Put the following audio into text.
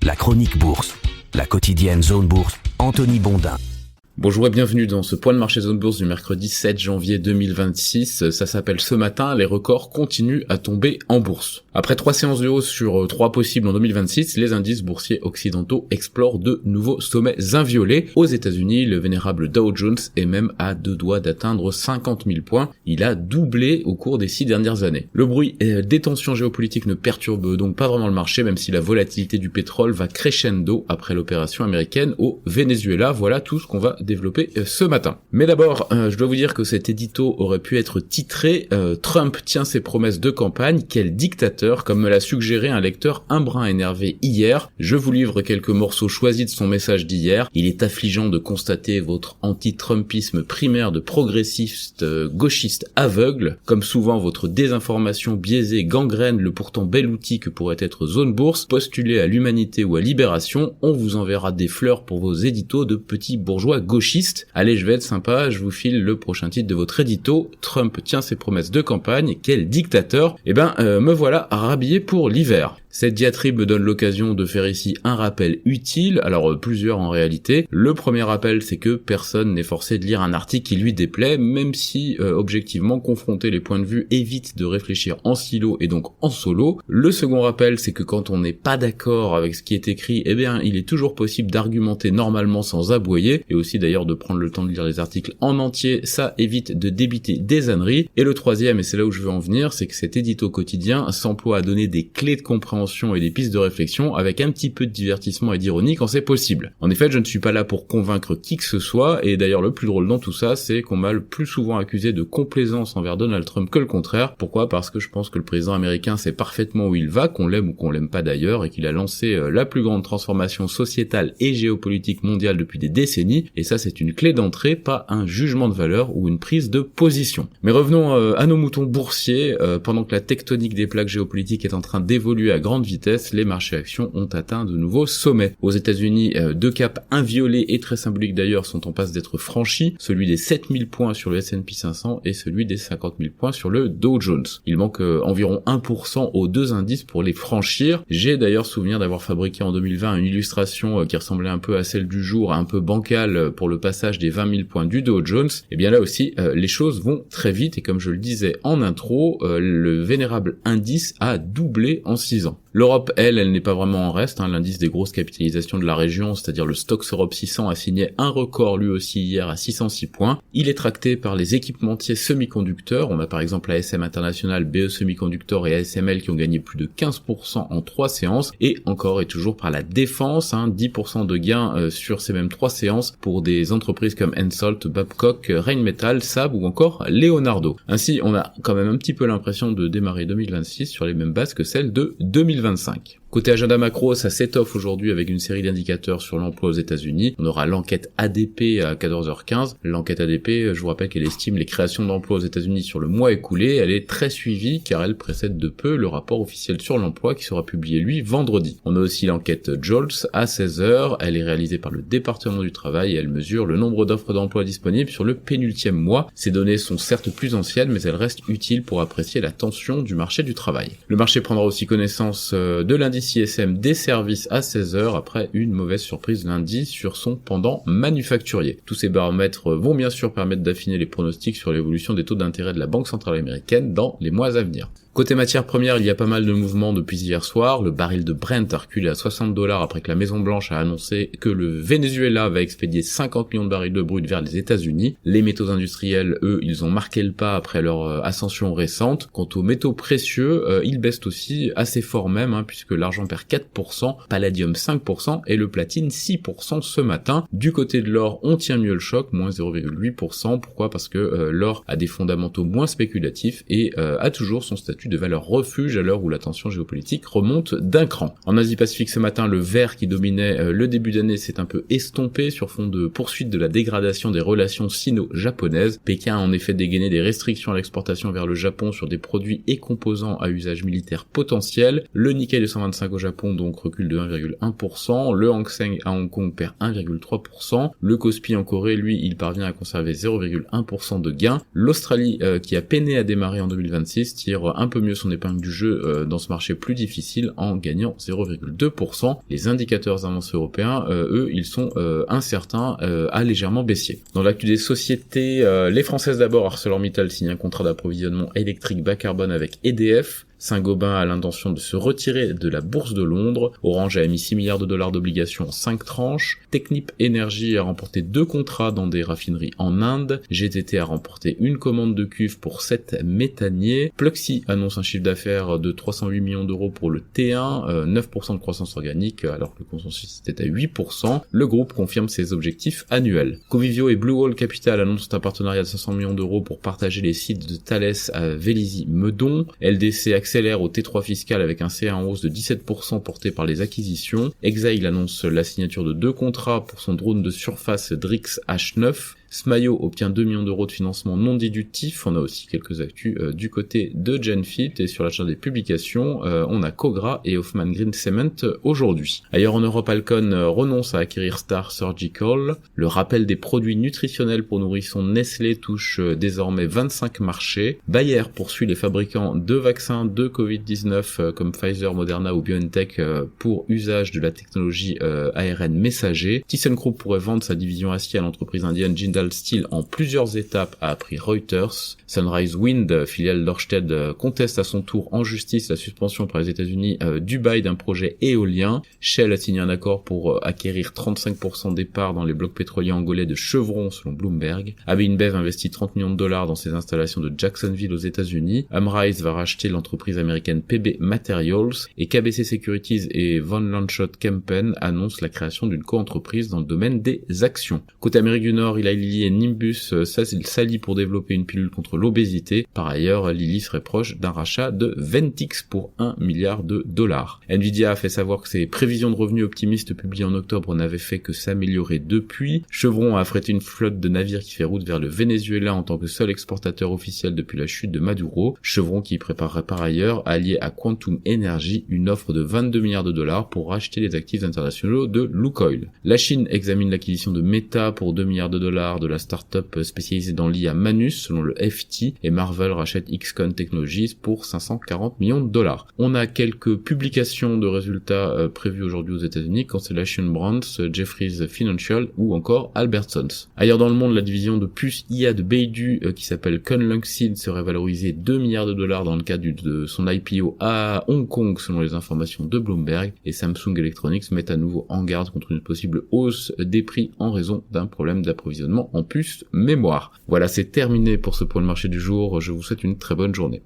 La chronique bourse, la quotidienne Zone Bourse, Anthony Bondin. Bonjour et bienvenue dans ce point de marché Zone Bourse du mercredi 7 janvier 2026. Ça s'appelle Ce matin, les records continuent à tomber en bourse. Après 3 séances de hausse sur 3 possibles en 2026, les indices boursiers occidentaux explorent de nouveaux sommets inviolés. Aux États-Unis, le vénérable Dow Jones est même à 2 doigts d'atteindre 50 000 points. Il a doublé au cours des 6 dernières années. Le bruit des tensions géopolitiques ne perturbe donc pas vraiment le marché, même si la volatilité du pétrole va crescendo après l'opération américaine au Venezuela. Voilà tout ce qu'on va développer ce matin. Mais d'abord, je dois vous dire que cet édito aurait pu être titré Trump tient ses promesses de campagne, quel dictateur, comme me l'a suggéré un lecteur un brin énervé hier. Je vous livre quelques morceaux choisis de son message d'hier. Il est affligeant de constater votre anti-trumpisme primaire de progressiste gauchiste aveugle. Comme souvent, votre désinformation biaisée gangrène le pourtant bel outil que pourrait être Zone Bourse. Postulez à l'humanité ou à Libération, on vous enverra des fleurs pour vos éditos de petits bourgeois gauchistes. Allez, je vais être sympa, je vous file le prochain titre de votre édito. Trump tient ses promesses de campagne, quel dictateur. Me voilà rhabillé pour l'hiver. Cette diatribe me donne l'occasion de faire ici un rappel utile, alors plusieurs en réalité. Le premier rappel, c'est que personne n'est forcé de lire un article qui lui déplaît, même si objectivement confronter les points de vue évite de réfléchir en silo et donc en solo. Le second rappel, c'est que quand on n'est pas d'accord avec ce qui est écrit, il est toujours possible d'argumenter normalement sans aboyer, et aussi d'ailleurs de prendre le temps de lire les articles en entier, ça évite de débiter des âneries. Et le troisième, et c'est là où je veux en venir, c'est que cet édito quotidien s'emploie à donner des clés de compréhension et des pistes de réflexion avec un petit peu de divertissement et d'ironie quand c'est possible. En effet, je ne suis pas là pour convaincre qui que ce soit, et d'ailleurs le plus drôle dans tout ça, c'est qu'on m'a le plus souvent accusé de complaisance envers Donald Trump que le contraire. Pourquoi ? Parce que je pense que le président américain sait parfaitement où il va, qu'on l'aime ou qu'on l'aime pas d'ailleurs, et qu'il a lancé la plus grande transformation sociétale et géopolitique mondiale depuis des décennies, et ça c'est une clé d'entrée, pas un jugement de valeur ou une prise de position. Mais revenons à nos moutons boursiers. Pendant que la tectonique des plaques géopolitiques est en train d'évoluer à grande vitesse, les marchés actions ont atteint de nouveaux sommets. Aux États-Unis, 2 caps inviolés et très symboliques d'ailleurs sont en passe d'être franchis, celui des 7000 points sur le S&P 500 et celui des 50 000 points sur le Dow Jones. Il manque environ 1% aux deux indices pour les franchir. J'ai d'ailleurs souvenir d'avoir fabriqué en 2020 une illustration qui ressemblait un peu à celle du jour, un peu bancale pour le passage des 20 000 points du Dow Jones. Et bien là aussi, les choses vont très vite et comme je le disais en intro, le vénérable indice a doublé en 6 ans. L'Europe, elle n'est pas vraiment en reste. L'indice des grosses capitalisations de la région, c'est-à-dire le Stoxx Europe 600, a signé un record lui aussi hier à 606 points. Il est tracté par les équipementiers semi-conducteurs. On a par exemple ASM International, BE Semiconductor et ASML qui ont gagné plus de 15% en 3 séances. Et encore et toujours par la défense, 10% de gains sur ces mêmes 3 séances pour des entreprises comme Hensoldt, Babcock, Rheinmetall, Saab ou encore Leonardo. Ainsi, on a quand même un petit peu l'impression de démarrer 2026 sur les mêmes bases que celles de 2025. Côté agenda macro, ça s'étoffe aujourd'hui avec une série d'indicateurs sur l'emploi aux États-Unis. On aura l'enquête ADP à 14h15. L'enquête ADP, je vous rappelle qu'elle estime les créations d'emplois aux États-Unis sur le mois écoulé. Elle est très suivie car elle précède de peu le rapport officiel sur l'emploi qui sera publié lui vendredi. On a aussi l'enquête JOLTS à 16h. Elle est réalisée par le département du travail et elle mesure le nombre d'offres d'emploi disponibles sur le pénultième mois. Ces données sont certes plus anciennes mais elles restent utiles pour apprécier la tension du marché du travail. Le marché prendra aussi connaissance de l'indice ISM des services à 16h après une mauvaise surprise lundi sur son pendant manufacturier. Tous ces baromètres vont bien sûr permettre d'affiner les pronostics sur l'évolution des taux d'intérêt de la Banque centrale américaine dans les mois à venir. Côté matières premières, il y a pas mal de mouvements depuis hier soir. Le baril de Brent a reculé à $60 après que la Maison Blanche a annoncé que le Venezuela va expédier 50 millions de barils de brut vers les États-Unis. Les métaux industriels, eux, ils ont marqué le pas après leur ascension récente. Quant aux métaux précieux, ils baissent aussi assez fort même, puisque l'argent perd 4%, palladium 5% et le platine 6% ce matin. Du côté de l'or, on tient mieux le choc, moins 0,8%. Pourquoi ? Parce que l'or a des fondamentaux moins spéculatifs et a toujours son statut de valeur refuge à l'heure où la tension géopolitique remonte d'un cran. En Asie-Pacifique ce matin, le vert qui dominait le début d'année s'est un peu estompé sur fond de poursuite de la dégradation des relations sino-japonaises. Pékin a en effet dégainé des restrictions à l'exportation vers le Japon sur des produits et composants à usage militaire potentiel. Le Nikkei 225 au Japon donc recule de 1,1%, le Hang Seng à Hong Kong perd 1,3%, le Kospi en Corée, lui, il parvient à conserver 0,1% de gain. L'Australie, qui a peiné à démarrer en 2026, tire un peu peu mieux son épingle du jeu dans ce marché plus difficile en gagnant 0,2%. Les indicateurs avancés européens, eux, ils sont incertains à légèrement baissier. Dans l'actu des sociétés, les Françaises d'abord, ArcelorMittal signe un contrat d'approvisionnement électrique bas carbone avec EDF. Saint-Gobain a l'intention de se retirer de la bourse de Londres. Orange a émis 6 milliards de dollars d'obligations en 5 tranches. Technip Energy a remporté 2 contrats dans des raffineries en Inde. GTT a remporté une commande de cuve pour 7 méthaniers. Pluxee annonce un chiffre d'affaires de 308 millions d'euros pour le T1, 9% de croissance organique alors que le consensus était à 8%. Le groupe confirme ses objectifs annuels. Covivio et Blue Wall Capital annoncent un partenariat de 500 millions d'euros pour partager les sites de Thales à Vélizy-Meudon. LDC accélère au T3 fiscal avec un CA en hausse de 17% porté par les acquisitions. Exail annonce la signature de 2 contrats pour son drone de surface Drix H9. Smayo obtient 2 millions d'euros de financement non dilutif. On a aussi quelques actus du côté de Genfit, et sur l'achat des publications, on a Cogra et Hoffman Green Cement aujourd'hui. Ailleurs en Europe, Alcon renonce à acquérir Star Surgical. Le rappel des produits nutritionnels pour nourrissons Nestlé touche désormais 25 marchés. Bayer poursuit les fabricants de vaccins de Covid-19 comme Pfizer, Moderna ou BioNTech pour usage de la technologie ARN messager. ThyssenKrupp pourrait vendre sa division acier à l'entreprise indienne Jindal Steel en plusieurs étapes, a appris Reuters. Sunrise Wind, filiale d'Ørsted, conteste à son tour en justice la suspension par les États-Unis du bail d'un projet éolien. Shell a signé un accord pour acquérir 35% des parts dans les blocs pétroliers angolais de Chevron selon Bloomberg. AB InBev investit 30 millions de dollars dans ses installations de Jacksonville aux États-Unis. Amrize va racheter l'entreprise américaine PB Materials et KBC Securities et Van Lanschot Kempen annoncent la création d'une co-entreprise dans le domaine des actions. Côté Amérique du Nord, Eli Lilly et Nimbus s'allient pour développer une pilule contre l'obésité. Par ailleurs, Lilly serait proche d'un rachat de Ventyx pour 1 milliard de dollars. Nvidia a fait savoir que ses prévisions de revenus optimistes publiées en octobre n'avaient fait que s'améliorer depuis. Chevron a affrété une flotte de navires qui fait route vers le Venezuela en tant que seul exportateur officiel depuis la chute de Maduro. Chevron qui préparerait par ailleurs à allier à Quantum Energy une offre de 22 milliards de dollars pour racheter les actifs internationaux de Lukoil. La Chine examine l'acquisition de Meta pour 2 milliards de dollars de la start-up spécialisée dans l'IA Manus selon le FT, et Marvel rachète XCON Technologies pour 540 millions de dollars. On a quelques publications de résultats prévues aujourd'hui aux États-Unis, Constellation Brands, Jefferies Financial ou encore Albertsons. Ailleurs dans le monde, la division de puces IA de Beidou qui s'appelle Kunlunxin serait valorisée 2 milliards de dollars dans le cadre de son IPO à Hong Kong selon les informations de Bloomberg, et Samsung Electronics met à nouveau en garde contre une possible hausse des prix en raison d'un problème d'approvisionnement en puces mémoire. Voilà, c'est terminé pour ce point de marché du jour. Je vous souhaite une très bonne journée.